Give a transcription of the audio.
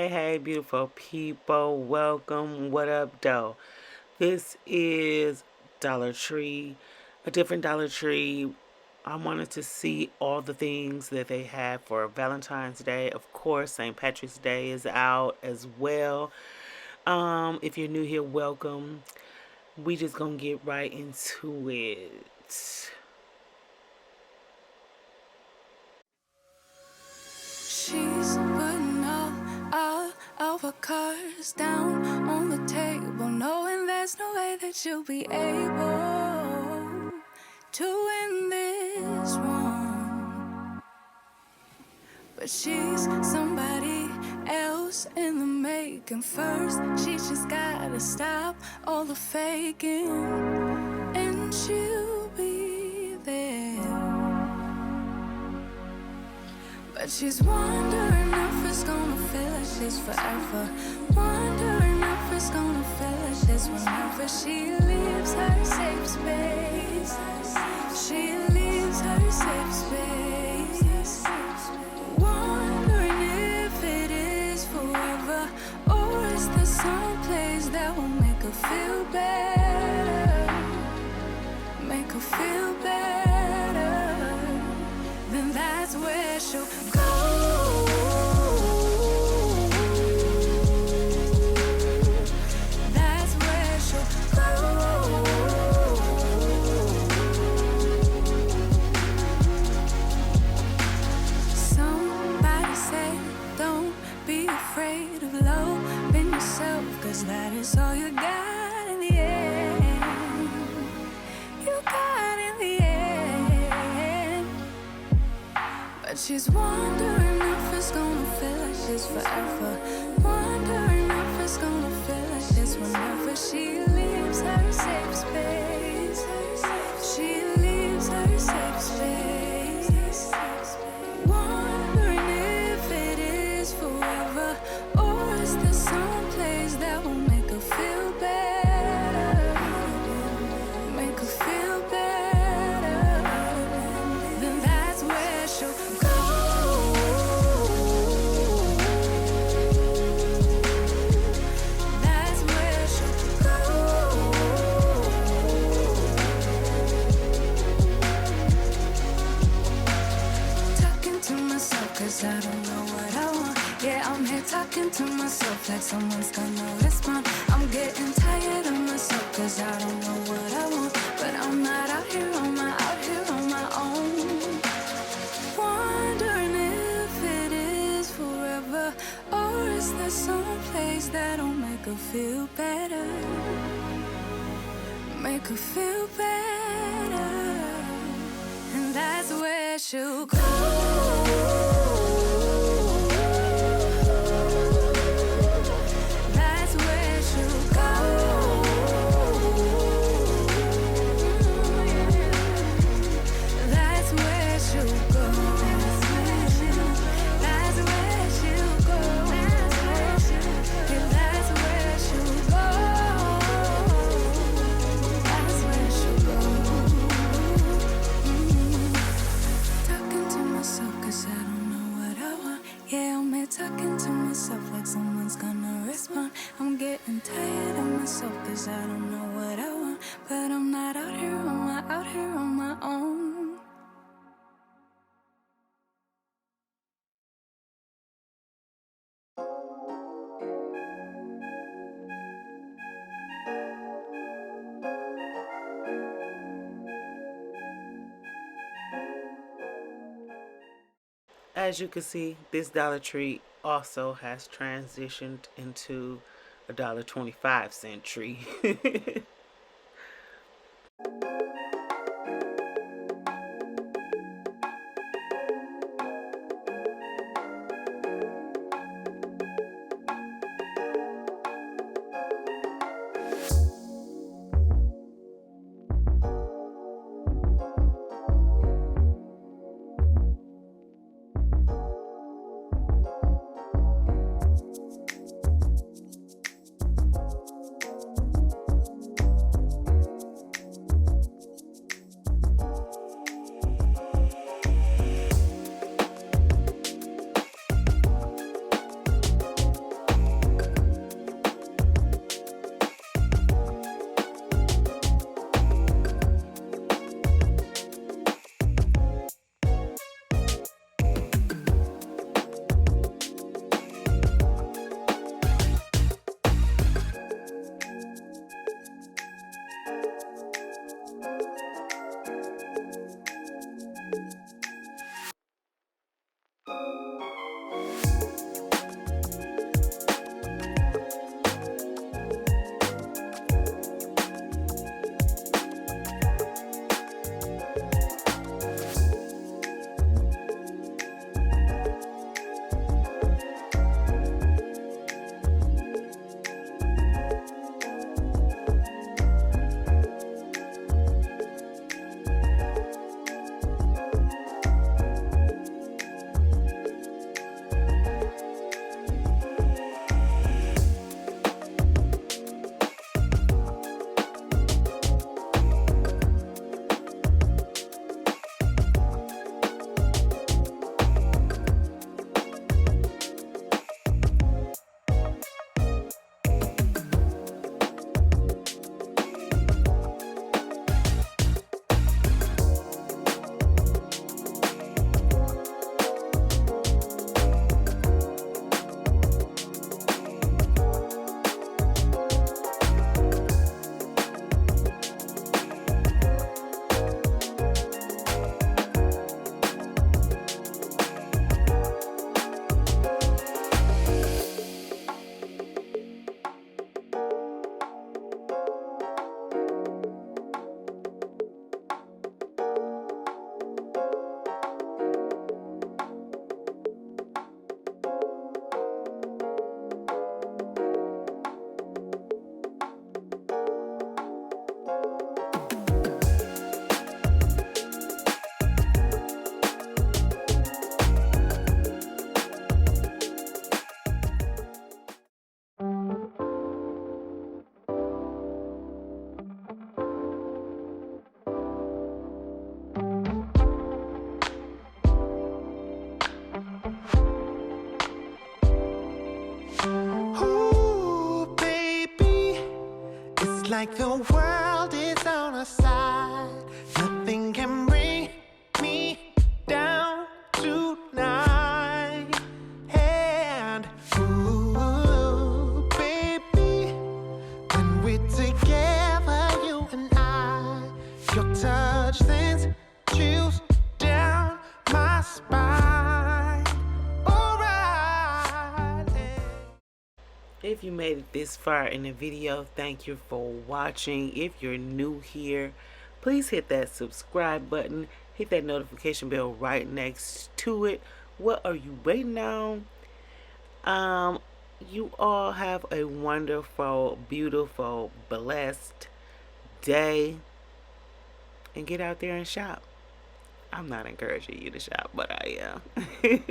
Hey, beautiful people. Welcome. What up, though? This is Dollar Tree, a different Dollar Tree. I wanted to see all the things that they have for Valentine's Day. Of course, St. Patrick's Day is out as well. If you're new here, welcome. We just gonna get right into it. She's putting all of her cards down on the table, knowing there's no way that she'll be able to win this one. But she's somebody else in the making. First, she just gotta stop all the faking, and she'll be there. But she's wondering if it's gonna feel like she's forever. Wondering if it's gonna feel like this whenever she leaves her safe space. She leaves her safe space. Wondering if it is forever, or is there some place that will make her feel better? Make her feel better. Then that's where she'll go. That's where she'll go. Somebody say, don't be afraid of loving yourself, 'cause that is all you got in the end. You got in the end. But she's wondering if it's gonna feel like she's forever. Wondering if it's gonna feel like this whenever she leaves her safe space. She leaves her safe space. Wondering if it is forever, or is there some place that will make her feel better? Make her feel better. Then that's where she'll go. That's where she'll go. Talking to myself 'cause I don't know what I want. Yeah, I'm here talking to myself like someone's gonna respond. I'm getting tired of myself 'cause I don't know what I want. But I'm not out here on my own. Wondering if it is forever, or is there some place that'll make her feel better? Make her feel better. And that's where she'll go. That's where she'll go. That's where she'll go. That's where she'll go. Yeah, that's where she'll go. That's where she'll go. Talking to myself 'cause I don't know what I want. Yeah, I'm here talking to myself like someone's gonna respond. I'm getting tired of myself 'cause I don't know what I want. But I'm not out here on my own. As you can see, this Dollar Tree also has transitioned into a $1.25 tree. like the world is on our side. Nothing can bring me down tonight. And ooh, baby, when we're together, you and I, your touch sends chills down my spine. Alright. If you made it this far in the video, thank you for watching. If you're new here, please hit that subscribe button. Hit that notification bell right next to it. What are you waiting on? You all have a wonderful, beautiful, blessed day. And get out there and shop. I'm not encouraging you to shop, but I am.